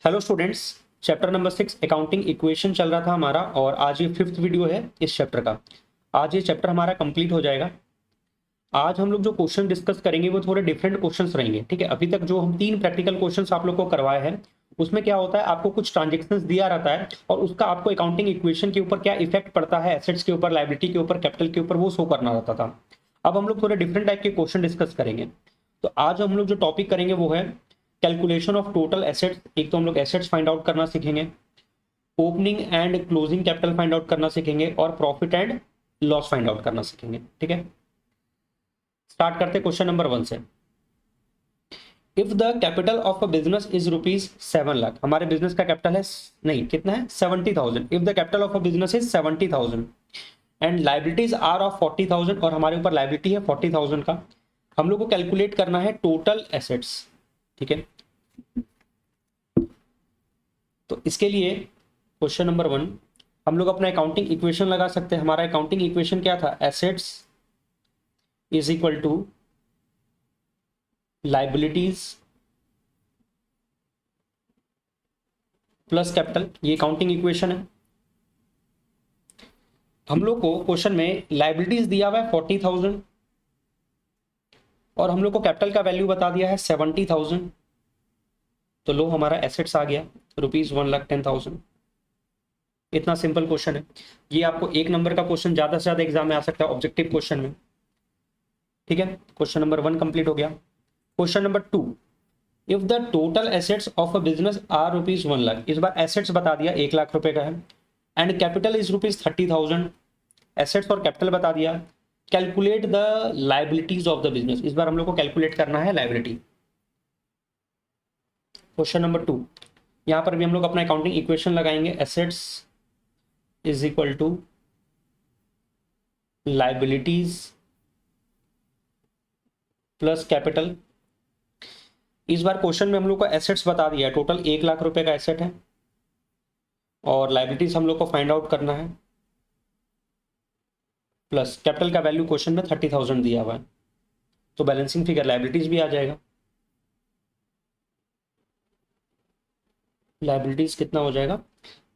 Hello students. Chapter number 6 accounting equation चल रहा था हमारा और आज ये 5th वीडियो है इस चैप्टर का। आज ये चैप्टर हमारा कंप्लीट हो जाएगा। आज हम लोग जो क्वेश्चन डिस्कस करेंगे वो थोड़े डिफरेंट क्वेश्चंस रहेंगे। ठीक है, अभी तक जो हम 3 प्रैक्टिकल क्वेश्चंस आप लोग को करवाए हैं उसमें क्या होता है, आपको कुछ ट्रांजेक्शंस दिया रहता है और उसका आपको अकाउंटिंग इक्वेशन के ऊपर क्या इफेक्ट पड़ता है, एसेट्स के ऊपर, लायबिलिटी के ऊपर, कैपिटल के ऊपर, वो शो करना रहता था। अब हम लोग थोड़े डिफरेंट टाइप के क्वेश्चन डिस्कस करेंगे। तो आज हम लोग जो टॉपिक करेंगे वो है कैलकुलेशन ऑफ टोटल एसेट्स। एक तो हम लोग एसेट्स फाइंड आउट करना सीखेंगे, opening and closing capital find out करना सीखेंगे और profit and loss find out करना सीखेंगे। ठीक है, स्टार्ट करते क्वेश्चन नंबर 1 से। If the capital of a business is ₹7 lakh, हमारे बिजनेस का कैपिटल है, नहीं कितना है, 70,000। If the capital of a business is 70,000 and liabilities are of 40,000 और हमारे ऊपर लाइबिलिटी है 40,000 का, हम लोग को कैलकुलेट करना है टोटल एसेट्स। ठीक है, तो इसके लिए क्वेश्चन नंबर 1 हम लोग अपना अकाउंटिंग इक्वेशन लगा सकते हैं। हमारा अकाउंटिंग इक्वेशन क्या था, assets is equal to liabilities plus capital. ये अकाउंटिंग इक्वेशन है। हम लोग को क्वेश्चन में लाइबिलिटीज दिया हुआ है 40,000 और हम लोग को कैपिटल का वैल्यू बता दिया है 70,000। तो लो हमारा एसेट्स आ गया ₹1,10,000। इतना सिंपल क्वेश्चन है। ये आपको 1 नंबर का क्वेश्चन ज्यादा से ज्यादा एग्जाम में आ सकता है, ऑब्जेक्टिव क्वेश्चन में। ठीक है, क्वेश्चन नंबर 1 कंप्लीट हो गया। Question number 2, if the total assets of a business are ₹1 lakh, इस बार एसेट्स बता दिया 1 लाख रुपए का है, एंड कैपिटल इज ₹30,000। एसेट्स और कैपिटल बता दिया। Calculate the liabilities of the business, इस बार हम लोग को कैलकुलेट करना है लाइबिलिटी। क्वेश्चन नंबर 2, यहां पर भी हम लोग अपना अकाउंटिंग इक्वेशन लगाएंगे, assets is equal to liabilities plus capital. इस बार क्वेश्चन में हम लोग को एसेट्स बता दिया है, टोटल 1 लाख रुपए का एसेट है और लाइबिलिटीज हम लोग को फाइंड आउट करना है, प्लस कैपिटल का वैल्यू क्वेश्चन में 30,000 दिया हुआ है, तो बैलेंसिंग फिगर लाइबिलिटीज भी आ जाएगा। लाइबिलिटीज कितना हो जाएगा,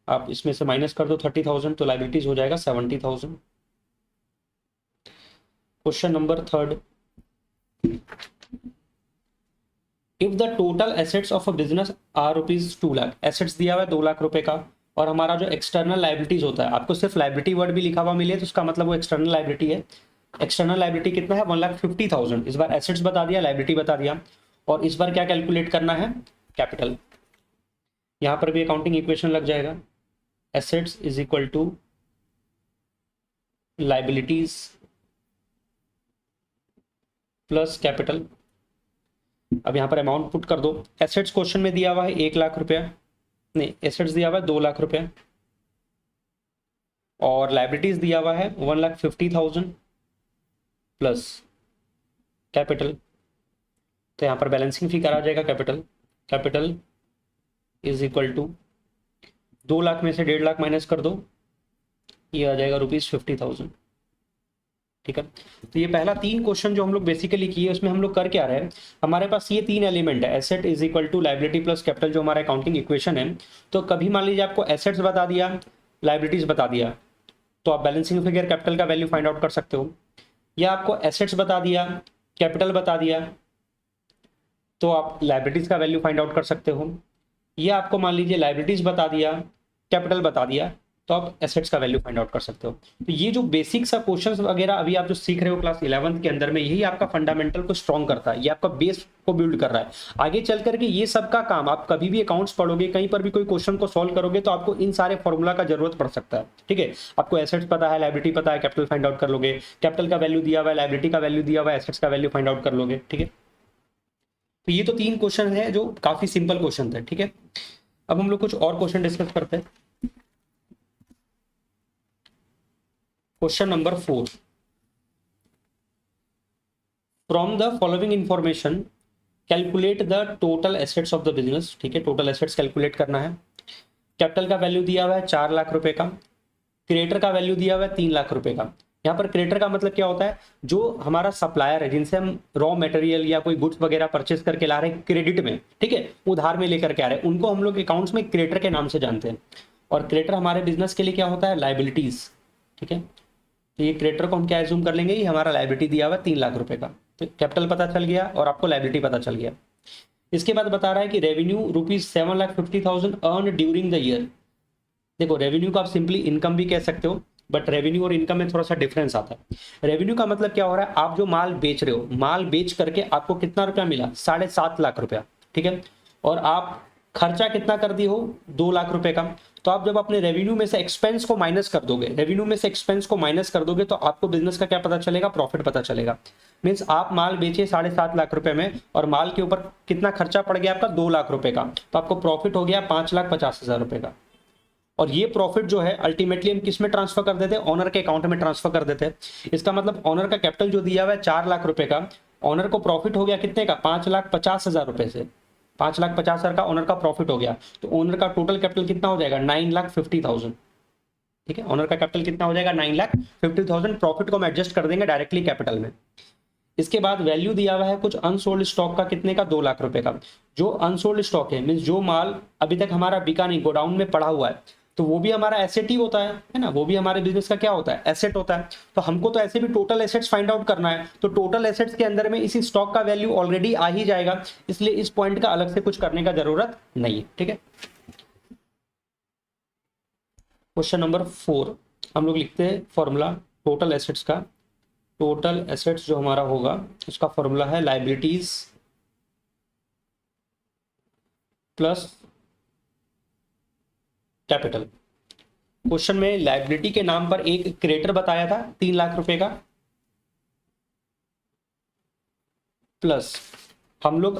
आप इसमें से माइनस कर दो 30,000 तो लाइबिलिटीज हो जाएगा 70,000। Question number 3, if the total assets of a business are ₹2 lakh, assets दिया हुआ है 2 लाख रुपए का और हमारा जो एक्सटर्नल लाइबिलिटीज होता है, आपको सिर्फ लाइबिलिटी वर्ड भी लिखा हुआ मिले तो उसका मतलब वो एक्सटर्नल लाइबिलिटी है। एक्सटर्नल लाइबिलिटी कितना है, 1,50,000। इस बार एसेट्स बता दिया, लाइबिलिटी बता दिया और इस बार क्या कैलकुलेट करना है, कैपिटल। यहां पर भी अकाउंटिंग इक्वेशन लग जाएगा, assets is equal to liabilities plus capital. अब यहां पर अमाउंट पुट कर दो। एसेट्स क्वेश्चन में दिया हुआ है 1 लाख रुपया, नहीं एसेट्स दिया हुआ है 2 लाख रुपया और लाइबिलिटीज दिया हुआ है 1,50,000 प्लस कैपिटल। तो यहां पर बैलेंसिंग फिगर आ जाएगा, capital. Capital is equal to 2 lakh में से 1.5 लाख माइनस कर दो, ये आ जाएगा ₹50,000। ठीक है, तो ये पहला 3 क्वेश्चन जो हम लोग बेसिकली किए उसमें हम लोग कर क्या रहे हैं, हमारे पास ये 3 एलिमेंट है, asset is equal to liability plus capital, जो हमारा अकाउंटिंग इक्वेशन है। तो कभी मान लीजिए आपको एसेट्स बता दिया, लाइबिलिटीज बता दिया, तो आप बैलेंसिंग फिगर कैपिटल का वैल्यू फाइंड आउट कर सकते हो, या आपको एसेट्स बता दिया, कैपिटल बता दिया, तो आप लाइबिलिटीज का वैल्यू फाइंड आउट कर सकते हो, या आपको मान लीजिए लाइबिलिटीज बता दिया, कैपिटल बता दिया, तो आप एसेट्स का वैल्यू फाइंड आउट कर सकते हो। तो ये जो बेसिक सा क्वेश्चंस वगैरह अभी आप जो सीख रहे हो क्लास 11th के अंदर में, यही आपका फंडामेंटल को स्ट्रॉन्ग करता है, ये आपका बेस को बिल्ड कर रहा है। आगे चल करके ये सब का काम, आप कभी भी अकाउंट्स पढ़ोगे, कहीं पर भी कोई क्वेश्चन को सॉल्व करोगे तो आपको इन सारे फॉर्मूला का जरूरत पड़ सकता है। ठीक है, आपको एसेट्स पता है, लाइबिलिटी पता है, कैपिटल फाइंड आउट कर लोगे, कैपिटल का वैल्यू दिया हुआ है, लाइबिलिटी का वैल्यू दिया हुआ है, एसेट्स का वैल्यू फाइंड आउट कर लोगे। ठीक है, तो ये तो 3 क्वेश्चन है जो काफी सिंपल क्वेश्चन थे। ठीक है, अब हम लोग कुछ और क्वेश्चन डिस्कस करते हैं। Question number 4, from the following information calculate the total assets of the business. ठीक है, टोटल एसेट्स कैलकुलेट करना है। कैपिटल का वैल्यू दिया हुआ है 4 लाख रुपए का, क्रिएटर का वैल्यू दिया हुआ है 3 लाख रुपए का। यहाँ पर क्रेडिटर का मतलब क्या होता है, जो हमारा सप्लायर है जिनसे हम रॉ मटेरियल या कोई गुड्स वगैरह परचेस करके ला रहे हैं क्रेडिट में, ठीक है, उधार में लेकर के आ रहे हैं, उनको हम लोग अकाउंट्स में क्रेडिटर के नाम से जानते हैं। और क्रेडिटर हमारे बिजनेस के लिए क्या होता है, लाइबिलिटीज, ठीक है। तो ये क्रेडिटर को हम क्या एज्यूम कर लेंगे, ये हमारा लाइबिलिटी दिया हुआ है 3 लाख रुपए का। तो कैपिटल पता चल गया और आपको लाइबिलिटी पता चल गया। इसके बाद बता रहा है कि revenue ₹7,50,000 earn during the year. देखो रेवेन्यू को आप सिंपली इनकम भी कह सकते हो, बट रेवेन्यू और इनकम में थोड़ा सा डिफरेंस आता है। रेवेन्यू का मतलब क्या हो रहा है, आप जो माल बेच रहे हो, माल बेच करके आपको कितना रुपया मिला, 7.5 लाख रुपया, ठीक है। और आप खर्चा कितना कर दिए हो, 2 लाख रुपए का। तो आप जब अपने रेवेन्यू में से एक्सपेंस को माइनस कर दोगे, रेवेन्यू में से एक्सपेंस को माइनस कर दोगे, तो आपको बिजनेस का क्या पता चलेगा, प्रॉफिट पता चलेगा। मीन्स आप माल बेचे 7.5 लाख रुपए में और माल के ऊपर कितना खर्चा पड़ गया आपका, 2 लाख रुपए का, तो आपको प्रॉफिट हो गया 5,50,000 रुपए का। और ये प्रॉफिट जो है अल्टीमेटली हम किस में ट्रांसफर कर देते हैं, ऑनर के अकाउंट में ट्रांसफर कर देते हैं। इसका मतलब ऑनर का कैपिटल जो दिया हुआ है 4 लाख रुपए का, ऑनर को प्रॉफिट हो गया कितने का, 5,50,000 रुपए से। 5,50,000 का ऑनर का प्रॉफिट हो गया, तो ऑनर का टोटल कैपिटल कितना हो जाएगा, 9,50,000, ठीक है। ऑनर का कैपिटल कितना हो जाएगा, 9,50,000। प्रॉफिट को हम एडजस्ट कर देंगे डायरेक्टली कैपिटल में। इसके बाद वैल्यू दिया हुआ है कुछ अनसोल्ड स्टॉक का, कितने का, 2 लाख रुपए का। जो अनसोल्ड स्टॉक है मीन्स जो माल अभी तक हमारा बिका नहीं, गोडाउन में पड़ा हुआ है, तो वो भी हमारा एसेट ही होता है ना, वो भी हमारे बिजनेस का क्या होता है, एसेट होता है। तो हमको तो ऐसे भी टोटल एसेट्स फाइंड आउट करना है, तो टोटल एसेट्स के अंदर में इसी स्टॉक का वैल्यू ऑलरेडी आ ही जाएगा, इसलिए इस पॉइंट का अलग से कुछ करने का जरूरत नहीं है, ठीक है। क्वेश्चन नंबर 4 हम लोग लिखते हैं फॉर्मूला टोटल एसेट्स का। टोटल एसेट्स जो हमारा होगा उसका फॉर्मूला है लाइबिलिटीज प्लस कैपिटल। क्वेश्चन में लाइबिलिटी के नाम पर एक क्रेडिटर बताया था 3 लाख रुपए का, प्लस हम लोग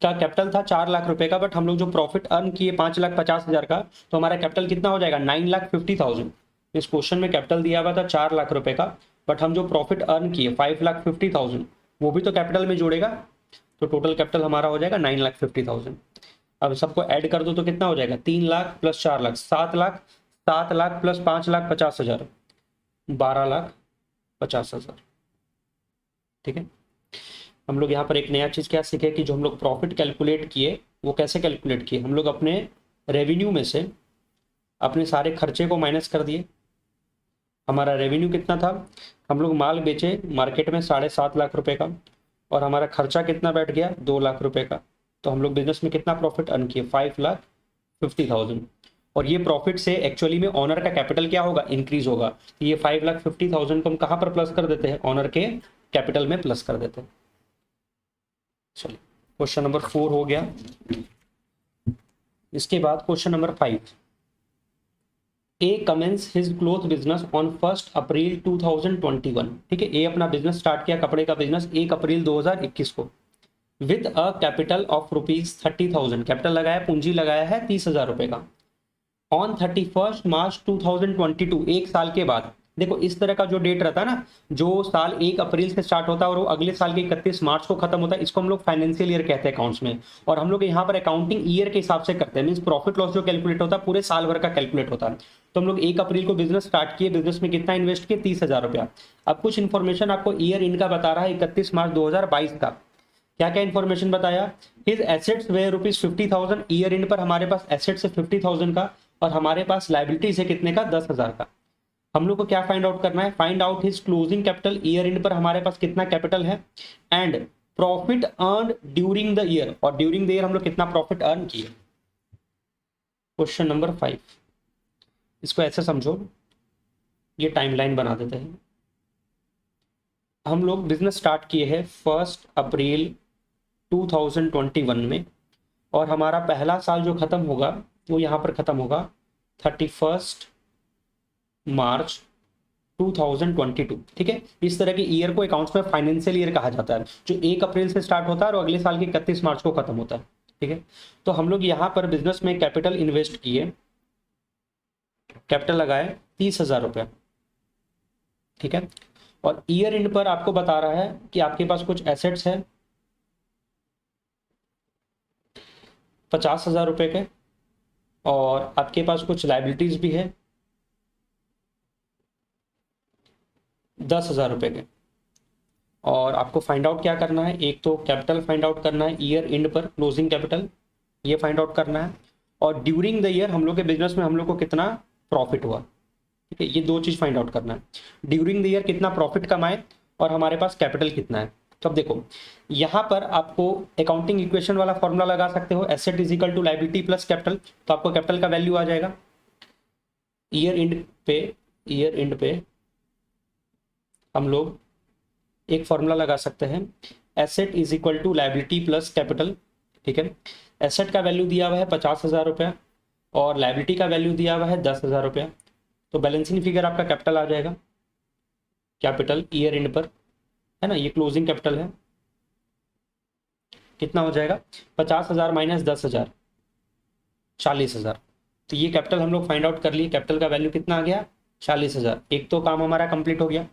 का कैपिटल था 4 लाख रुपए का, बट हम लोग जो प्रॉफिट अर्न किए 5,50,000 का, तो हमारा कैपिटल कितना हो जाएगा, 9,50,000। इस क्वेश्चन में कैपिटल दिया हुआ था 4 लाख रुपए का, बट हम जो प्रॉफिट अर्न किए 5,50,000 वो भी तो कैपिटल में जोड़ेगा, तो टोटल कैपिटल हमारा हो जाएगा 9,50,000। अब सबको ऐड कर दो तो कितना हो जाएगा, 3 लाख प्लस 4 लाख, 7 लाख, 7 लाख प्लस 5,50,000, 12,50,000, ठीक है। हम लोग यहाँ पर एक नया चीज़ क्या सीखे कि जो हम लोग प्रॉफिट कैलकुलेट किए वो कैसे कैलकुलेट किए, हम लोग अपने रेवेन्यू में से अपने सारे खर्चे को माइनस कर दिए। हमारा रेवेन्यू कितना था, हम लोग माल बेचे मार्केट में 7.5 लाख रुपए का, और हमारा खर्चा कितना बैठ गया, 2 लाख रुपए का, तो हम लोग बिजनेस में कितना प्रॉफिट अर्न किए, 5,50,000। और ये प्रॉफिट से एक्चुअली में ऑनर का कैपिटल क्या होगा, इंक्रीज होगा। तो ये 5,50,000 को हम कहाँ पर प्लस कर देते हैं, ऑनर के कैपिटल में प्लस कर देते हैं। चलिए क्वेश्चन नंबर 4 हो गया। इसके बाद question number 5, A commence his cloth business on 1 April 2021, ठीक है। ए अपना बिजनेस स्टार्ट किया कपड़े का बिजनेस 1 अप्रैल 2021 को, with a capital of ₹30,000, capital लगाया, पूंजी लगाया है 30,000 रुपए का। ऑन 31 मार्च 2022, एक साल के बाद, देखो इस तरह का जो डेट रहता है ना, जो साल 1 अप्रैल से स्टार्ट होता है और वो अगले साल के 31 मार्च को खत्म होता है, इसको हम लोग फाइनेंशियल ईयर कहते हैं अकाउंट्स में। और हम लोग यहाँ पर अकाउंटिंग ईयर के हिसाब से करते हैं, मींस प्रॉफिट लॉस जो कैलकुलेट होता है पूरे साल भर का कैलकुलेट होता है। तो हम लोग 1 अप्रैल को बिजनेस स्टार्ट किए, बिजनेस में कितना इन्वेस्ट किए, 30,000 रुपया। अब कुछ इन्फॉर्मेशन आपको ईयर इनका बता रहा है 31 मार्च 2022 का। क्या क्या इन्फॉर्मेशन बताया, his assets way ₹50,000, year in पर हमारे पास एसेट्स है 50,000 का, और हमारे पास लाइबिलिटीज है कितने का, 10,000 का। हम लोग को क्या फाइंड आउट करना है, find out his closing capital, year and पर हमारे पास कितना कैपिटल है, and profit earn during the year, और ड्यूरिंग द ईयर हम लोग कितना प्रॉफिट अर्न किए। क्वेश्चन नंबर 5, इसको ऐसे समझो, ये टाइमलाइन बना देते हैं। हम लोग बिजनेस स्टार्ट किए हैं 1 अप्रैल 2021 में, और हमारा पहला साल जो खत्म होगा वो यहाँ पर खत्म होगा 31 मार्च 2022, ठीक है। इस तरह के ईयर को अकाउंट्स में फाइनेंशियल ईयर कहा जाता है, जो 1 अप्रैल से स्टार्ट होता है और अगले साल के 31 मार्च को खत्म होता है, ठीक है। तो हम लोग यहाँ पर बिजनेस में कैपिटल इन्वेस्ट किए, कैपिटल लगाए 30,000 रुपया, ठीक है। और ईयर एंड पर आपको बता रहा है कि आपके पास कुछ एसेट्स है 50,000 रुपये के, और आपके पास कुछ लाइबिलिटीज भी है 10,000 रुपये के। और आपको फाइंड आउट क्या करना है, एक तो कैपिटल फाइंड आउट करना है ईयर एंड पर, क्लोजिंग कैपिटल ये फाइंड आउट करना है, और ड्यूरिंग द ईयर हम लोग के बिजनेस में हम लोग को कितना प्रॉफिट हुआ, ठीक है, ये दो चीज़ फाइंड आउट करना है। ड्यूरिंग द ईयर कितना प्रॉफिट कमाए और हमारे पास कैपिटल कितना है। तो अब देखो यहाँ पर आपको अकाउंटिंग इक्वेशन वाला फॉर्मूला लगा सकते हो, asset is equal to liability plus capital. तो आपको कैपिटल का वैल्यू आ जाएगा ईयर एंड पे हम लोग एक फॉर्मूला लगा सकते हैं, asset is equal to liability plus capital, ठीक है। एसेट का वैल्यू दिया हुआ है 50,000 रुपया और लायबिलिटी का वैल्यू दिया हुआ है 10,000 रुपया। तो बैलेंसिंग फिगर आपका कैपिटल आ जाएगा, कैपिटल ईयर एंड पर, है ना, ये क्लोजिंग कैपिटल है, कितना हो जाएगा 50,000 माइनस 10,000, 40,000। तो ये कैपिटल हम लोग फाइंड आउट कर लिए, कैपिटल का वैल्यू कितना आ गया 40,000। एक तो काम हमारा कंप्लीट हो गया।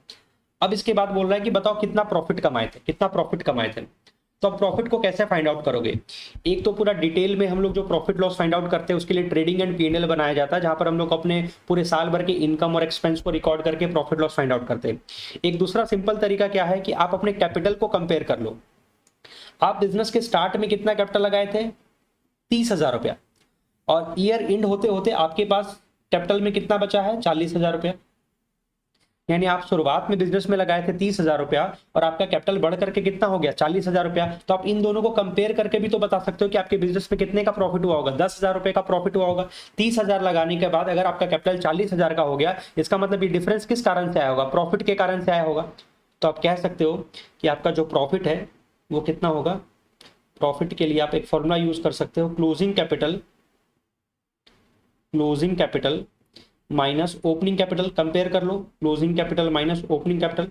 अब इसके बाद बोल रहा है कि बताओ कितना प्रॉफिट कमाए थे, कितना प्रॉफिट कमाए थे। तो अब प्रॉफिट को कैसे फाइंड आउट करोगे, एक तो पूरा डिटेल में हम लोग जो प्रॉफिट लॉस फाइंड आउट करते हैं उसके लिए ट्रेडिंग एंड P&L बनाया जाता है, जहां पर हम लोग अपने पूरे साल भर के इनकम और एक्सपेंस को रिकॉर्ड करके प्रॉफिट लॉस फाइंड आउट करते हैं। एक दूसरा सिंपल तरीका क्या है कि आप अपने कैपिटल को कंपेयर कर लो। आप बिजनेस के स्टार्ट में कितना कैपिटल लगाए थे 30,000 रुपया, और ईयर एंड होते होते आपके पास कैपिटल में कितना बचा है 40,000 रुपया। यानी आप शुरुआत में बिजनेस में लगाए थे 30,000 रुपया और आपका कैपिटल बढ़ करके कितना हो गया 40,000 रुपया। तो आप इन दोनों को कंपेयर करके भी तो बता सकते हो कि आपके बिजनेस में कितने का प्रॉफिट हुआ होगा, 10,000 रुपए का प्रॉफिट हुआ होगा। 30,000 लगाने के बाद अगर आपका कैपिटल 40,000 का हो गया, इसका मतलब ये डिफरेंस किस कारण से आया होगा, प्रॉफिट के कारण से आया होगा। तो आप कह सकते हो कि आपका जो प्रॉफिट है वो कितना होगा। प्रॉफिट के लिए आप एक फॉर्मूला यूज कर सकते हो, closing capital minus opening capital. Compare कर लो, closing capital minus opening capital.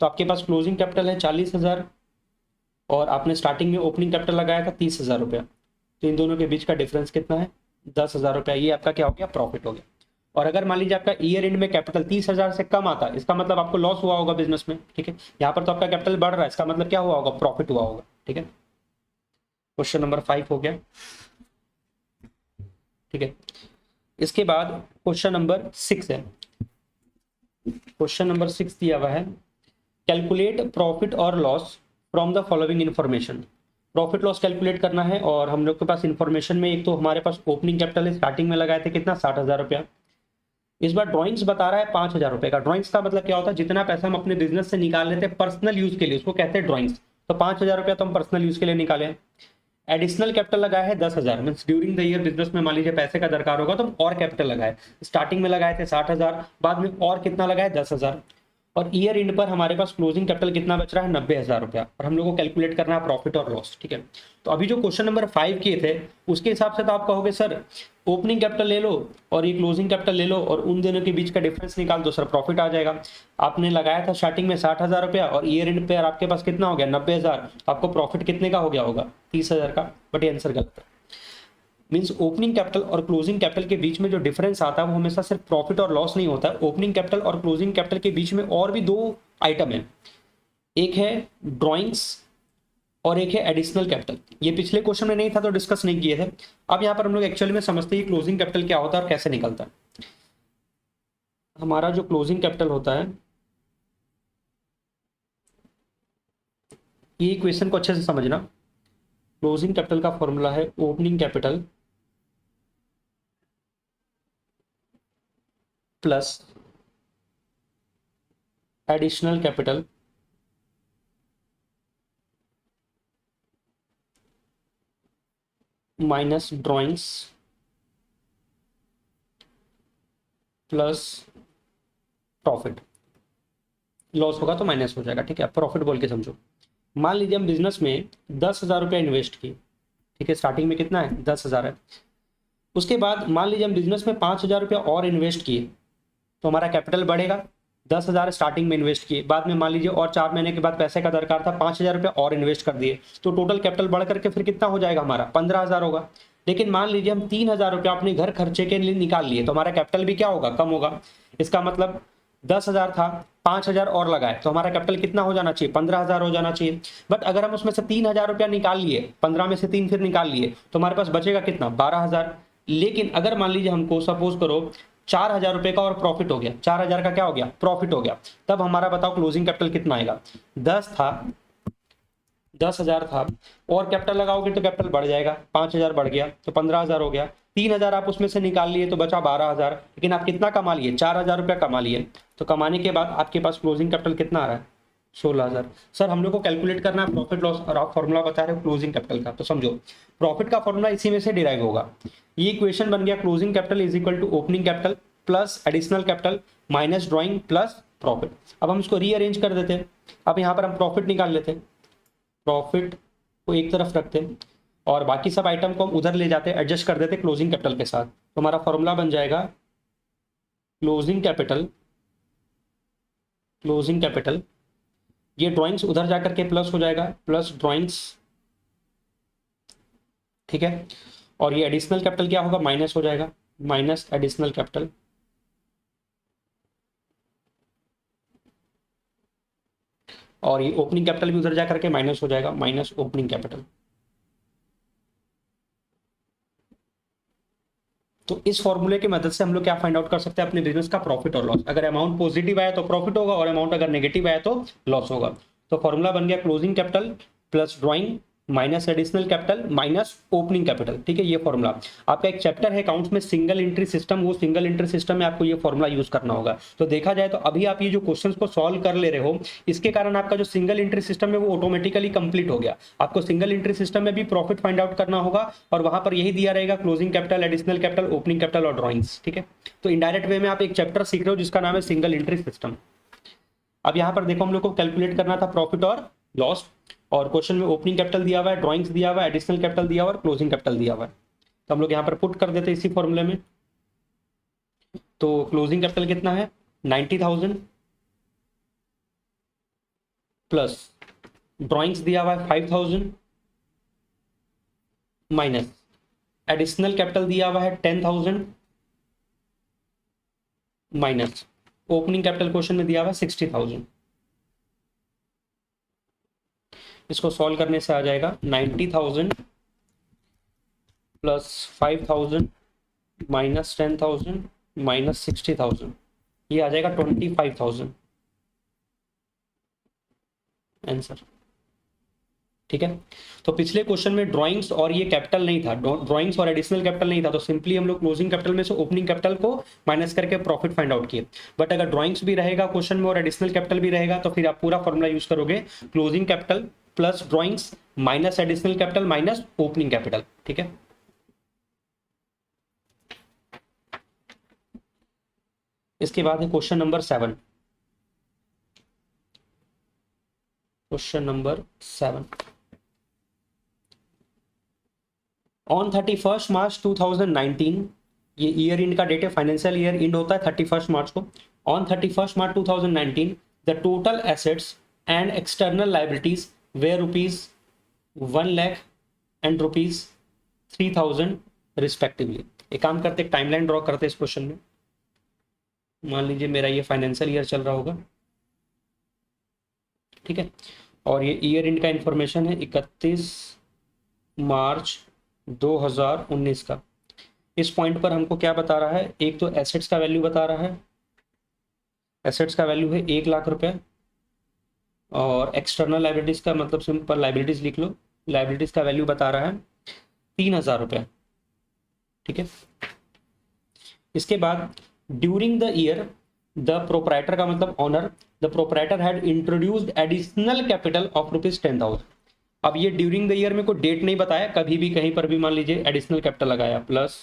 तो आपके पास क्लोजिंग कैपिटल है 40,000 और आपने स्टार्टिंग में ओपनिंग कैपिटल लगाया था 30,000 रुपया। तो इन दोनों के बीच का डिफरेंस कितना है 10,000 रुपया। ये आपका क्या हो गया प्रॉफिट हो गया। और अगर मान लीजिए आपका ईयर एंड में कैपिटल 30,000 से कम आता, इसका मतलब आपको लॉस हुआ होगा बिजनेस में, ठीक है। यहाँ पर तो आपका कैपिटल बढ़ रहा है, इसका मतलब क्या हुआ होगा प्रॉफिट हुआ होगा, ठीक है। क्वेश्चन नंबर 5 हो गया, ठीक है। इसके बाद क्वेश्चन नंबर 6 है। क्वेश्चन नंबर 6 दिया हुआ है, कैलकुलेट प्रॉफिट और loss from the following information. Profit loss calculate करना है और हम लोग के पास इन्फॉर्मेशन में एक तो हमारे पास ओपनिंग कैपिटल है, स्टार्टिंग में लगाए थे कितना 60,000 रुपया। इस बार ड्राइंग्स बता रहा है 5,000 रुपये का। ड्राइंग्स का मतलब क्या होता है, जितना पैसा हम अपने बिजनेस से निकाल लेते हैं पर्सनल यूज के लिए उसको कहते हैं ड्राइंग्स। तो 5,000 रुपया तो हम पर्सनल यूज के लिए निकाले। एडिशनल कैपिटल लगाया है 10,000, mean during the year business में मान लीजिए पैसे का दरकार होगा तो हम और कैपिटल लगाए। स्टार्टिंग में लगाए थे 60,000, बाद में और कितना लगाए 10,000, और ईयर एंड पर हमारे पास क्लोजिंग कैपिटल कितना बच रहा है 90,000 रुपया, और हम लोग को कैलकुलेट करना है प्रॉफिट और लॉस, ठीक है। तो अभी जो क्वेश्चन नंबर 5 किए थे उसके हिसाब से तो आप कहोगे सर ओपनिंग कैपिटल ले लो और ये क्लोजिंग कैपिटल ले लो और उन दोनों के बीच का डिफरेंस निकाल दो, सर प्रॉफिट आ जाएगा। आपने लगाया था स्टार्टिंग में 60,000 रुपया और ईयर एंड पे आपके पास कितना हो गया 90,000, आपको प्रॉफिट कितने का हो गया होगा 30,000 का। बट ये आंसर गलत है। मीन्स ओपनिंग कैपिटल और क्लोजिंग कैपिटल के बीच में जो डिफरेंस आता है वो हमेशा सिर्फ प्रॉफिट और लॉस नहीं होता है। ओपनिंग कैपिटल और क्लोजिंग कैपिटल के बीच में और भी दो आइटम है, एक है ड्राइंग्स और एक है एडिशनल कैपिटल। ये पिछले क्वेश्चन में नहीं था तो डिस्कस नहीं किए थे। अब यहाँ पर हम लोग एक्चुअली में समझते हैं क्लोजिंग कैपिटल क्या होता है और कैसे निकलता है। हमारा जो क्लोजिंग कैपिटल होता है, ये इक्वेशन को अच्छे से समझना। क्लोजिंग कैपिटल का फॉर्मूला है opening capital plus additional capital minus drawings plus profit. Loss होगा तो माइनस हो जाएगा, ठीक है। प्रॉफिट बोल के समझो। मान लीजिए हम बिजनेस में 10,000 रुपया इन्वेस्ट किए, ठीक है। स्टार्टिंग में कितना है 10,000 है। उसके बाद मान लीजिए हम बिजनेस में 5,000 रुपया और इन्वेस्ट किए तो हमारा कैपिटल बढ़ेगा। 10,000 स्टार्टिंग में इन्वेस्ट किए, बाद में मान लीजिए और 4 महीने के बाद पैसे का दरकार था, 5,000 रुपया और इन्वेस्ट कर दिए, तो टोटल कैपिटल बढ़ करके फिर कितना हो जाएगा हमारा 15,000 होगा। लेकिन मान लीजिए हम 3,000 रुपया अपने घर खर्चे के लिए निकाल लिए तो हमारा कैपिटल भी क्या होगा कम होगा। इसका मतलब 10,000 था, 5,000 और लगाए तो हमारा कैपिटल कितना हो जाना चाहिए 15,000 हो जाना चाहिए। बट अगर हम उसमें से 3,000 रुपया निकाल लिए, 15 में से 3 फिर निकाल लिए तो हमारे पास बचेगा कितना 12,000। लेकिन अगर मान लीजिए हमको सपोज करो 4,000 रुपए का और प्रॉफिट हो गया, 4,000 का क्या हो गया, प्रॉफिट हो गया, तब हमारा बताओ क्लोजिंग कैपिटल कितना आएगा। 10 था, 10,000 था, और कैपिटल लगाओगे तो कैपिटल बढ़ जाएगा, 5,000 बढ़ गया तो 15,000 हो गया, 3,000 आप उसमें से निकाल लिए तो बचा 12,000, लेकिन आप कितना कमा लिए, 4,000 रुपया कमा लिए। तो कमाने के बाद आपके पास क्लोजिंग कैपिटल कितना आ रहा है, 16,000। सर हम लोग को कैलकुलेट करना है प्रॉफिट लॉस, और आप फॉर्मूला बता रहे हो क्लोजिंग कैपिटल का, तो समझो प्रॉफिट का फॉर्मूला इसी में से डिराइव होगा। ये इक्वेशन बन गया closing capital is equal to opening capital plus additional capital minus drawing plus profit. अब हम इसको रीअरेंज कर देते हैं। अब यहाँ पर हम प्रॉफिट निकाल लेते हैं, प्रॉफिट को एक तरफ रखते हैं और बाकी सब आइटम को हम उधर ले जाते हैं, एडजस्ट कर देते हैं क्लोजिंग कैपिटल के साथ। तो हमारा फॉर्मूला बन जाएगा क्लोजिंग कैपिटल, क्लोजिंग कैपिटल, ये ड्राइंग्स उधर जाकर के प्लस हो जाएगा, प्लस ड्राइंग्स, ठीक है, और ये एडिशनल कैपिटल क्या होगा, माइनस हो जाएगा, माइनस एडिशनल कैपिटल, और ये ओपनिंग कैपिटल भी उधर जाकर के माइनस हो जाएगा, माइनस ओपनिंग कैपिटल। तो इस फॉर्मूले की मदद से हम लोग क्या फाइंड आउट कर सकते हैं, अपने बिजनेस का प्रॉफिट और लॉस। अगर अमाउंट पॉजिटिव आया तो प्रॉफिट होगा, और अमाउंट अगर नेगेटिव आया तो लॉस होगा। तो फॉर्मूला बन गया closing capital plus drawing minus additional capital minus opening capital, ठीक है। ये फॉर्मूला आपका एक चैप्टर है अकाउंट्स में, सिंगल एंट्री सिस्टम, वो सिंगल एंट्री सिस्टम में आपको ये फॉर्मूला यूज करना होगा। तो देखा जाए तो अभी आप ये जो क्वेश्चंस को सॉल्व कर ले रहे हो, इसके कारण आपका जो सिंगल एंट्री सिस्टम है वो ऑटोमेटिकली कंप्लीट हो गया। आपको सिंगल एंट्री सिस्टम में भी प्रॉफिट फाइंड आउट करना होगा, और वहां पर यही दिया रहेगा closing capital, additional capital, opening capital और ड्राइंग्स, ठीक है। तो इनडायरेक्ट वे में आप एक चैप्टर सीख रहे हो जिसका नाम है सिंगल एंट्री सिस्टम। अब यहाँ पर देखो हम लोग को कैलकुलेट करना था प्रॉफिट और लॉस, और क्वेश्चन में ओपनिंग कैपिटल दिया हुआ है, ड्राइंग्स दिया हुआ है, एडिशनल कैपिटल दिया हुआ है और क्लोजिंग कैपिटल दिया हुआ है। तो हम लोग यहाँ पर पुट कर देते हैं इसी फॉर्मूले में। तो क्लोजिंग कैपिटल कितना है, 90,000 प्लस ड्राइंग्स दिया हुआ है 5,000 माइनस एडिशनल कैपिटल दिया हुआ है 10,000 माइनस ओपनिंग कैपिटल क्वेश्चन में दिया हुआ है 60,000। इसको सॉल्व करने से आ जाएगा 90,000 प्लस 5,000 माइनस 10,000 माइनस 60,000, ये आ जाएगा 25,000 आंसर, ठीक है। तो पिछले क्वेश्चन में ड्राइंग्स और ये कैपिटल नहीं था, ड्राइंग्स और एडिशनल कैपिटल नहीं था, तो सिंपली हम लोग क्लोजिंग कैपिटल में से ओपनिंग कैपिटल को माइनस करके प्रॉफिट फाइंड आउट किए। बट अगर ड्राइंग्स भी रहेगा क्वेश्चन में और एडिशनल कैपिटल भी रहेगा तो फिर आप पूरा फॉर्मूला यूज करोगे, closing capital plus drawings minus additional capital minus opening capital, ठीक है। इसके बाद है question number 7। Question number 7, on 31 March 2019, ये ईयर इंड का डेट है, फाइनेंशियल ईयर इंड होता है 31 मार्च को। On 31 March 2019 the total assets and external liabilities were ₹1 lakh and ₹3,000 respectively. एक काम करते, एक टाइमलाइन ड्रॉ करते इस क्वेश्चन में। मान लीजिए मेरा ये फाइनेंशियल ईयर चल रहा होगा, ठीक है, और ये ईयर इंड का इंफॉर्मेशन है 31 मार्च 2019 का। इस पॉइंट पर हमको क्या बता रहा है, एक तो एसेट्स का वैल्यू बता रहा है, एसेट्स का वैल्यू है 1 लाख रुपए, और एक्सटर्नल लाइबिलिटीज का मतलब सिंपल लाइबिलिटीज लिख लो, लाइबिलिटीज का वैल्यू बता रहा है 3,000 रुपये, ठीक है। इसके बाद during the year the proprietor का मतलब owner, the proprietor had introduced additional capital of ₹10,000। अब ये ड्यूरिंग द ईयर में कोई डेट नहीं बताया, कभी भी कहीं पर भी मान लीजिए एडिशनल कैपिटल लगाया प्लस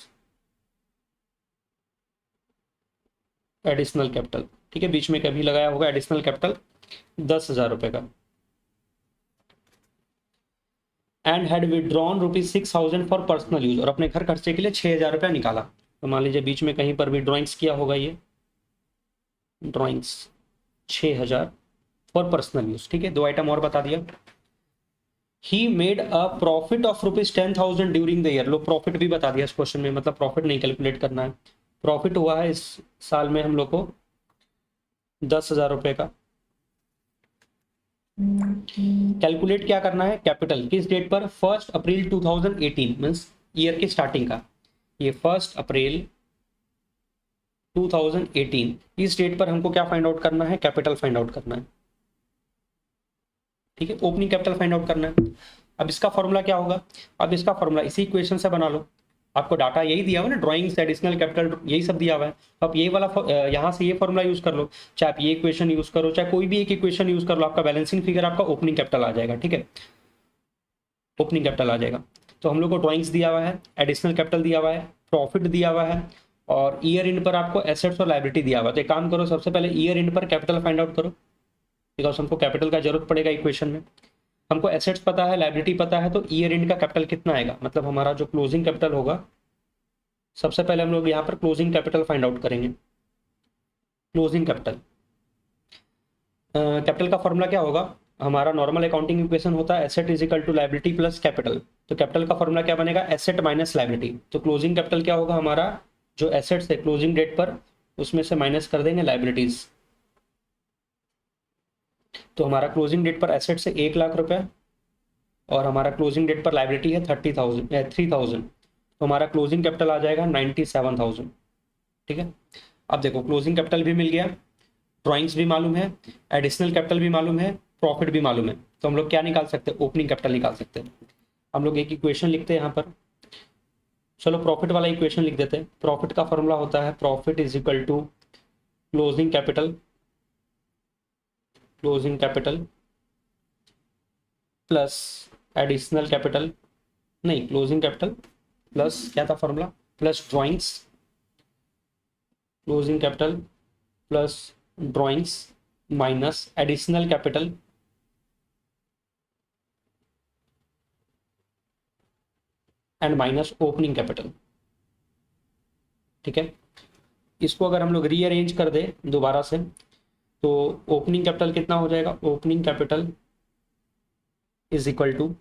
एडिशनल कैपिटल, ठीक है, बीच में कभी लगाया होगा एडिशनल कैपिटल 10,000 रुपए का, and had withdrawn ₹6,000 for personal use, और अपने घर खर्चे के लिए 6,000 रुपया निकाला। तो मान लीजिए बीच में कहीं पर भी ड्राइंग्स किया होगा, ये ड्राइंग्स 6,000 फॉर पर्सनल यूज, ठीक है। दो आइटम और बता दिया। He made a profit of ₹10,000 during the year, low profit भी बता दिया इस क्वेश्चन में, मतलब प्रॉफिट नहीं कैलकुलेट करना है। प्रॉफिट हुआ है इस साल में हम लोग को 10,000 रुपए का। कैलकुलेट क्या करना है, कैपिटल किस डेट पर, 1 अप्रैल 2018 मीन्स ईयर की स्टार्टिंग का, ये 1 अप्रैल 2018, इस डेट पर हमको क्या फाइंड आउट करना है? कैपिटल फाइंड आउट करना है। ठीक है, ओपनिंग कैपिटल फाइंड आउट करना है। अब इसका फॉर्मूला क्या होगा? अब इसका फॉर्मूला इसी इक्वेशन से बना लो। आपको डाटा यही दिया हुआ है ना, ड्राइंग्स, एडिशनल कैपिटल, यही सब दिया हुआ है। अब ये वाला यहाँ से ये फॉर्मूला यूज कर लो, चाहे आप ये इक्वेशन यूज करो, चाहे कोई भी एक इक्वेशन यूज कर लो, आपका बैलेंसिंग फिगर, आपका ओपनिंग कैपिटल आ जाएगा। ठीक है, ओपनिंग कैपिटल आ जाएगा। तो हम लोग को ड्राइंग्स दिया हुआ है, एडिशनल कैपिटल दिया हुआ है, प्रॉफिट दिया हुआ है, और ईयर एंड पर आपको एसेट्स और लायबिलिटी दिया हुआ है। तो एक काम करो, सबसे पहले ईयर एंड पर कैपिटल फाइंड आउट करो, बिकॉज हमको कैपिटल का जरूरत पड़ेगा इक्वेशन में। हमको एसेट्स पता है, लायबिलिटी पता है, तो ईयर एंड का कैपिटल कितना आएगा, मतलब हमारा जो क्लोजिंग कैपिटल होगा, सबसे पहले हम लोग यहाँ पर क्लोजिंग कैपिटल फाइंड आउट करेंगे। क्लोजिंग कैपिटल, कैपिटल का फॉर्मूला क्या होगा? हमारा नॉर्मल अकाउंटिंग इक्वेशन होता है asset is equal to liability plus capital. तो कैपिटल का फॉर्मूला क्या बनेगा? Asset minus liability. तो क्लोजिंग कैपिटल क्या होगा? हमारा जो एसेट्स है क्लोजिंग डेट पर, उसमें से माइनस कर देंगे लायबिलिटीज। तो हमारा क्लोजिंग डेट पर एसेट से 1,00,000 रुपये, और हमारा क्लोजिंग डेट पर लायबिलिटी है 3,000। तो हमारा क्लोजिंग कैपिटल आ जाएगा 97,000। ठीक है, अब देखो क्लोजिंग कैपिटल भी मिल गया, ड्राइंग्स भी मालूम है, एडिशनल कैपिटल भी मालूम है, प्रॉफिट भी मालूम है। तो हम लोग क्या निकाल सकते हैं? ओपनिंग कैपिटल निकाल सकते हैं। हम लोग एक इक्वेशन लिखते हैं यहाँ पर, चलो प्रॉफिट वाला इक्वेशन लिख देते हैं। प्रॉफिट का फॉर्मूला होता है profit is equal to closing capital, closing capital plus additional capital, नहीं क्लोजिंग कैपिटल प्लस क्या था formula? Plus drawings, closing capital plus drawings minus additional capital and minus opening capital. ठीक है, इसको अगर हम लोग रीअरेंज कर दे दोबारा से, तो ओपनिंग कैपिटल कितना हो जाएगा? Opening capital is equal to,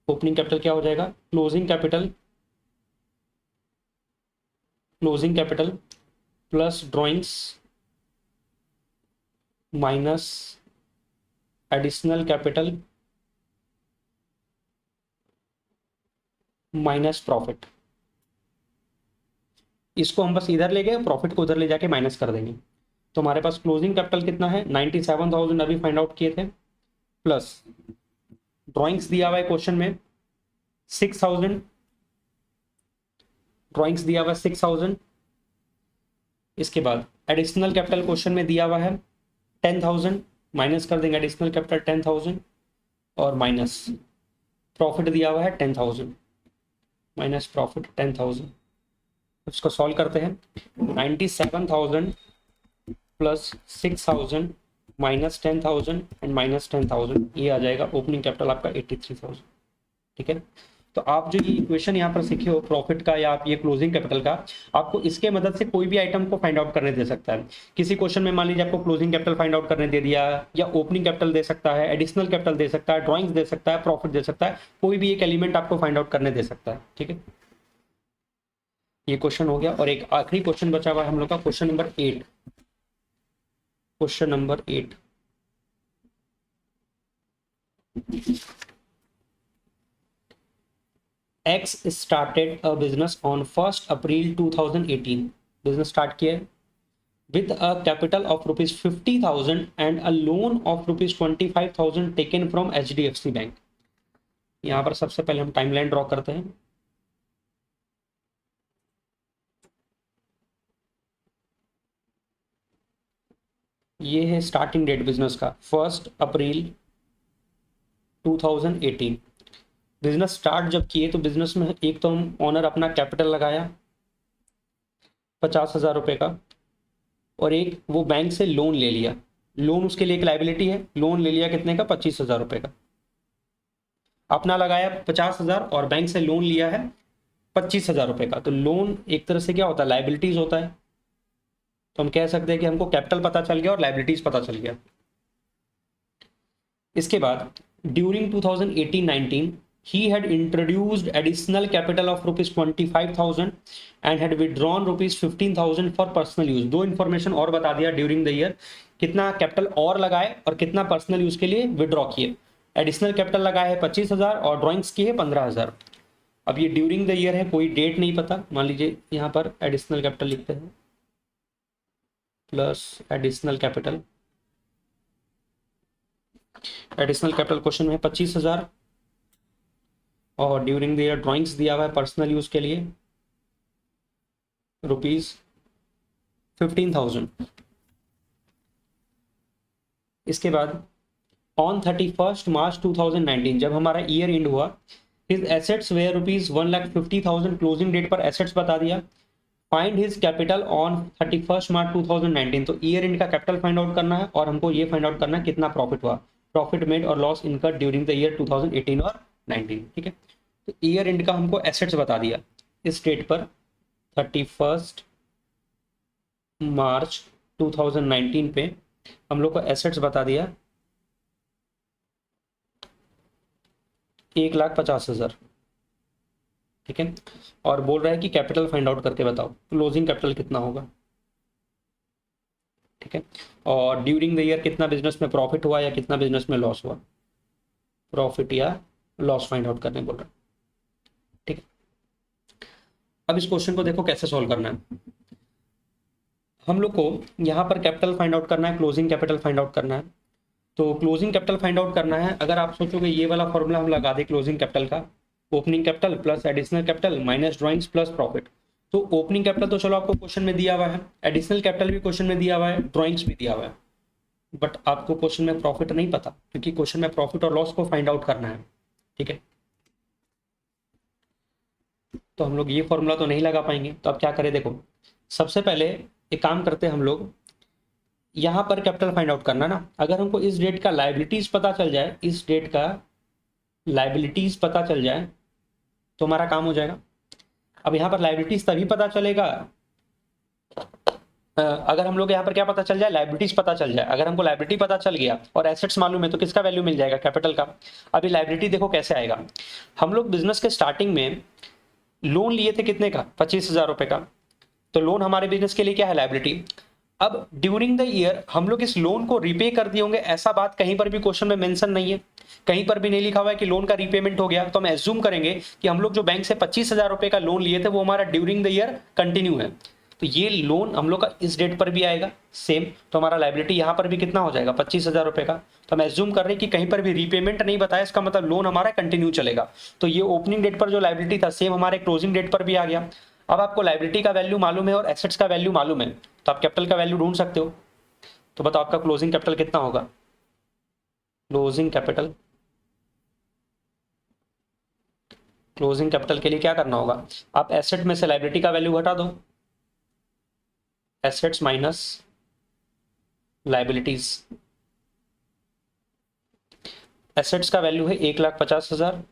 opening capital क्या हो जाएगा? Closing capital, closing capital plus drawings minus additional capital minus profit. इसको हम बस इधर ले गए, प्रॉफिट को उधर ले जाके माइनस कर देंगे। तो हमारे पास क्लोजिंग कैपिटल कितना है? 97,000 अभी फाइंड आउट किए थे, प्लस ड्राइंग्स दिया हुआ है क्वेश्चन में 6,000, ड्राइंग्स दिया हुआ है 6,000। इसके बाद एडिशनल कैपिटल क्वेश्चन में दिया हुआ है 10,000, माइनस कर देंगे एडिशनल कैपिटल 10,000, और माइनस प्रॉफिट दिया हुआ है 10,000, माइनस प्रॉफिट 10,000। इसको सॉल्व करते हैं, 97,000 प्लस 6,000 माइनस 10,000 एंड माइनस 10,000, ये आ जाएगा ओपनिंग कैपिटल आपका 83,000। ठीक है, तो आप जो ये इक्वेशन यहाँ पर सीखे हो प्रॉफिट का या आप ये क्लोजिंग कैपिटल का, आपको इसके मदद से कोई भी आइटम को फाइंड आउट करने दे सकता है। किसी क्वेश्चन में मान लीजिए आपको क्लोजिंग कैपिटल फाइंड आउट करने दे दिया, या ओपनिंग कैपिटल दे सकता है, एडिशनल कैपिटल दे सकता है, ड्राइंग्स दे सकता है, प्रॉफिट दे सकता है, कोई भी एक एलिमेंट आपको फाइंड आउट करने दे सकता है। ठीक है, ये क्वेश्चन हो गया, और एक आखिरी क्वेश्चन बचा हुआ है हम लोग का, question number 8। Question number 8, X started a business on 1st April 2018. Business start किया with a capital of rupees 50,000 and a loan of rupees 25,000 taken from HDFC bank. यहाँ पर सबसे पहले हम टाइमलाइन ड्रॉ करते हैं। ये है स्टार्टिंग डेट बिजनेस का 1 अप्रैल 2018। बिजनेस स्टार्ट जब किए तो बिजनेस में एक तो हम ऑनर अपना कैपिटल लगाया 50,000 रुपये का, और एक वो बैंक से लोन ले लिया। लोन उसके लिए एक लाइबिलिटी है, लोन ले लिया कितने का? 25,000 रुपये का। अपना लगाया 50,000 और बैंक से लोन लिया है 25,000 रुपये का। तो लोन एक तरह से क्या होता है? लाइबिलिटीज होता है। तो हम कह सकते हैं कि हमको कैपिटल पता चल गया और लाइबिलिटीज पता चल गया। इसके बाद during 2018-19 he had introduced additional capital of rupees 25,000 and had withdrawn rupees 15,000 for personal use। दो इंफॉर्मेशन और बता दिया ड्यूरिंग द ईयर, कितना कैपिटल और लगाए और कितना पर्सनल यूज के लिए विड्रॉ किए। एडिशनल कैपिटल लगाया है 25,000 और ड्राइंग्स की है 15,000। अब ये ड्यूरिंग द ईयर है, कोई डेट नहीं पता, मान लीजिए यहाँ पर एडिशनल कैपिटल लिखते हैं plus additional capital. Additional capital question में 25,000 और ड्यूरिंग द ईयर ड्राइंग्स दिया हुआ है पर्सनल यूज के लिए ₹15,000। इसके बाद ऑन 31 मार्च 2019 जब हमारा ईयर एंड हुआ, his assets were ₹1,50,000, closing date पर एसेट्स बता दिया। Find his capital on 31 March 2019, तो ईयर एंड का कैपिटल फाइंड आउट करना है और हमको ये फाइंड आउट करना है कितना प्रॉफिट हुआ, प्रॉफिट मेड और loss incurred during the year 2018 और 19। ठीक है, तो ईयर एंड का हमको एसेट्स बता दिया इस डेट पर 31 मार्च 2019 पे हम लोग को एसेट्स बता दिया 1,50,000। ठीक है, और बोल रहा है कि कैपिटल फाइंड आउट करके बताओ क्लोजिंग कैपिटल कितना होगा। ठीक है, और ड्यूरिंग द ईयर कितना बिजनेस में प्रॉफिट हुआ या कितना बिजनेस में लॉस हुआ, प्रॉफिट या लॉस फाइंड आउट करने बोल रहा है। ठीक है, अब इस क्वेश्चन को देखो कैसे सॉल्व करना है। हम लोग को यहाँ पर कैपिटल फाइंड आउट करना है, क्लोजिंग कैपिटल फाइंड आउट करना है। तो क्लोजिंग कैपिटल फाइंड आउट करना है, अगर आप सोचोगे ये वाला फॉर्मूला हम लगा दे क्लोजिंग कैपिटल का, opening capital plus additional capital minus drawings plus profit. तो ओपनिंग कैपिटल तो चलो आपको क्वेश्चन में दिया हुआ है, एडिशनल कैपिटल भी क्वेश्चन में दिया हुआ है, ड्राइंग्स भी दिया हुआ है, बट आपको क्वेश्चन में प्रॉफिट नहीं पता, क्योंकि क्वेश्चन में प्रॉफिट और लॉस को फाइंड आउट करना है। ठीक है, तो हम लोग ये फॉर्मूला तो नहीं लगा पाएंगे, तो अब क्या करें, देखो सबसे पहले एक काम करते हैं हम लोग, यहाँ पर कैपिटल फाइंड आउट करना ना, अगर हमको इस डेट का लाइबिलिटीज पता चल जाए, इस डेट का लाइबिलिटीज पता चल जाए तो हमारा काम हो जाएगा। अब यहाँ पर लाइबिलिटीज तभी पता चलेगा अगर हम लोग यहाँ पर क्या पता चल जाए, लाइबिलिटीज पता चल जाए। अगर हमको लाइबिलिटी पता चल गया और एसेट्स मालूम है तो किसका वैल्यू मिल जाएगा, कैपिटल का। अभी लाइबिलिटी देखो कैसे आएगा, हम लोग बिजनेस के स्टार्टिंग में लोन लिए थे कितने का, 25,000 रुपए का, तो लोन हमारे बिजनेस के लिए क्या है, लाइबिलिटी। अब ड्यूरिंग द ईयर हम लोग इस लोन को रीपे कर दिए होंगे, ऐसा बात कहीं पर भी क्वेश्चन में मेंशन नहीं है, कहीं पर भी नहीं लिखा हुआ है कि लोन का रीपेमेंट हो गया। तो हम एज्यूम करेंगे कि हम लोग जो बैंक से 25,000 रुपए का लोन लिए थे वो हमारा ड्यूरिंग द ईयर कंटिन्यू है, तो ये लोन हम लोग का इस डेट पर भी आएगा सेम, तो हमारा लाइबिलिटी यहाँ पर भी कितना हो जाएगा, 25,000 रुपए का। तो हम एज्यूम कर रहे हैं कि कहीं पर भी रीपेमेंट नहीं बताया, इसका मतलब लोन हमारा कंटिन्यू चलेगा। तो ये ओपनिंग डेट पर जो लाइबिलिटी था सेम हमारे क्लोजिंग डेट पर भी आ गया। अब आपको लाइबिलिटी का वैल्यू मालूम है और एसेट्स का वैल्यू मालूम है, तो आप कैपिटल का वैल्यू ढूंढ सकते हो। तो बताओ आपका क्लोजिंग कैपिटल कितना होगा, क्लोजिंग कैपिटल, क्लोजिंग कैपिटल के लिए क्या करना होगा, आप एसेट में से लाइबिलिटी का वैल्यू घटा दो, एसेट्स माइनस लाइबिलिटीज। एसेट्स का वैल्यू है 1,50,000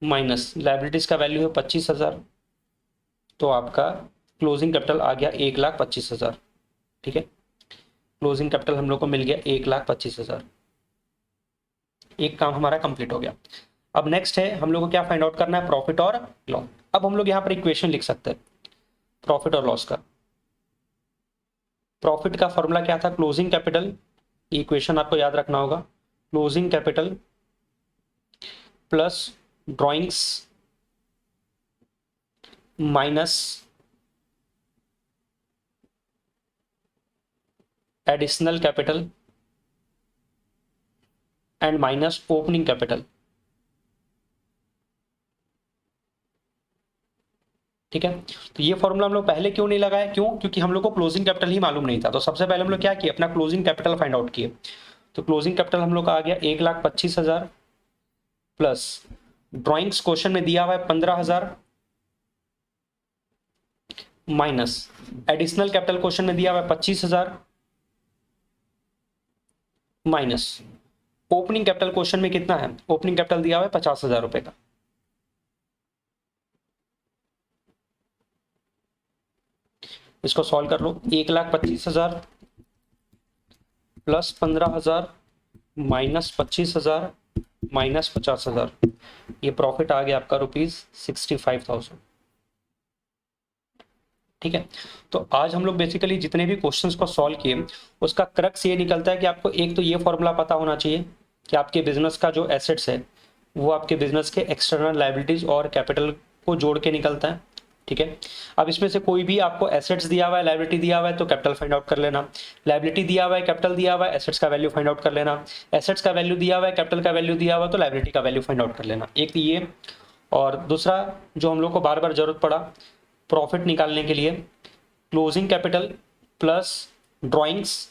माइनस लाइबिलिटीज का वैल्यू है 25,000, तो आपका क्लोजिंग कैपिटल आ गया 1,25,000। ठीक है, क्लोजिंग कैपिटल हम लोग को मिल गया 1,25,000। एक काम हमारा कंप्लीट हो गया। अब नेक्स्ट है हम लोग को क्या फाइंड आउट करना है, प्रॉफिट और लॉस। अब हम लोग यहाँ पर इक्वेशन लिख सकते हैं प्रॉफिट और लॉस का। प्रॉफिट का फॉर्मूला क्या था, क्लोजिंग कैपिटल, इक्वेशन आपको याद रखना होगा, closing capital plus drawings minus additional capital and minus opening capital. ठीक है, तो ये फॉर्मूला हम लोग पहले क्यों नहीं लगाया, क्यों, क्योंकि हम लोग को क्लोजिंग कैपिटल ही मालूम नहीं था। तो सबसे पहले हम लोग क्या किए, अपना क्लोजिंग कैपिटल फाइंड आउट किए। तो क्लोजिंग कैपिटल हम लोग का आ गया 1,25,000 प्लस ड्राइंग्स क्वेश्चन में दिया हुआ है 15,000 माइनस एडिशनल कैपिटल क्वेश्चन में दिया हुआ है 25,000 माइनस ओपनिंग कैपिटल क्वेश्चन में कितना है, ओपनिंग कैपिटल दिया हुआ है 50,000 रुपए का। इसको सॉल्व कर लो, 1,25,000 प्लस 15,000 माइनस 25,000 माइनस 50,000, ये प्रॉफिट आ गया आपका ₹65,000। ठीक है, तो आज हम लोग बेसिकली जितने भी क्वेश्चंस को सॉल्व किए उसका क्रक्स ये निकलता है कि आपको एक तो ये फॉर्मूला पता होना चाहिए कि आपके बिजनेस का जो एसेट्स है वो आपके बिजनेस के एक्सटर्नल लायबिलिटीज और कैपिटल को जोड़ के निकलता है, ठीक है। अब इसमें से कोई भी आपको एसेट्स दिया हुआ है, लायबिलिटी दिया हुआ है तो कैपिटल फाइंड आउट कर लेना, लायबिलिटी दिया हुआ है, कैपिटल दिया हुआ है, एसेट्स का वैल्यू फाइंड आउट कर लेना, एसेट्स का वैल्यू दिया हुआ है, कैपिटल का वैल्यू दिया हुआ है तो लायबिलिटी का वैल्यू फाइंड आउट कर लेना, एक तो ये। और दूसरा जो हम लोग को बार बार जरूरत पड़ा प्रॉफिट निकालने के लिए, closing capital plus drawings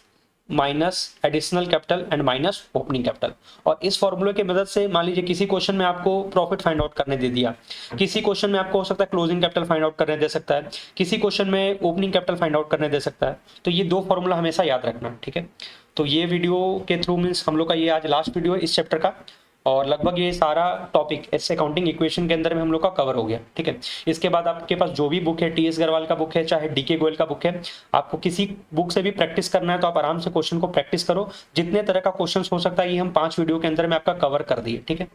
minus additional capital and minus opening capital. और इस फॉर्मूले की मदद से मान लीजिए किसी क्वेश्चन में आपको प्रॉफिट फाइंड आउट करने दे दिया, किसी क्वेश्चन में आपको हो सकता है क्लोजिंग कैपिटल फाइंड आउट करने दे सकता है, किसी क्वेश्चन में ओपनिंग कैपिटल फाइंड आउट करने दे सकता है, तो ये दो फॉर्मूला हमेशा याद रखना, ठीक है। तो ये वीडियो के थ्रू मीन्स हम लोग का ये आज लास्ट वीडियो है इस चैप्टर का, और लगभग ये सारा टॉपिक एस अकाउंटिंग इक्वेशन के अंदर में हम लोग का कवर हो गया, ठीक है। इसके बाद आपके पास जो भी बुक है, टीएस गरवाल का बुक है चाहे डीके गोयल का बुक है, आपको किसी बुक से भी प्रैक्टिस करना है तो आप आराम से क्वेश्चन को प्रैक्टिस करो, जितने तरह का क्वेश्चन हो सकता है ये हम 5 वीडियो के अंदर में आपका कवर कर दिए, ठीक है।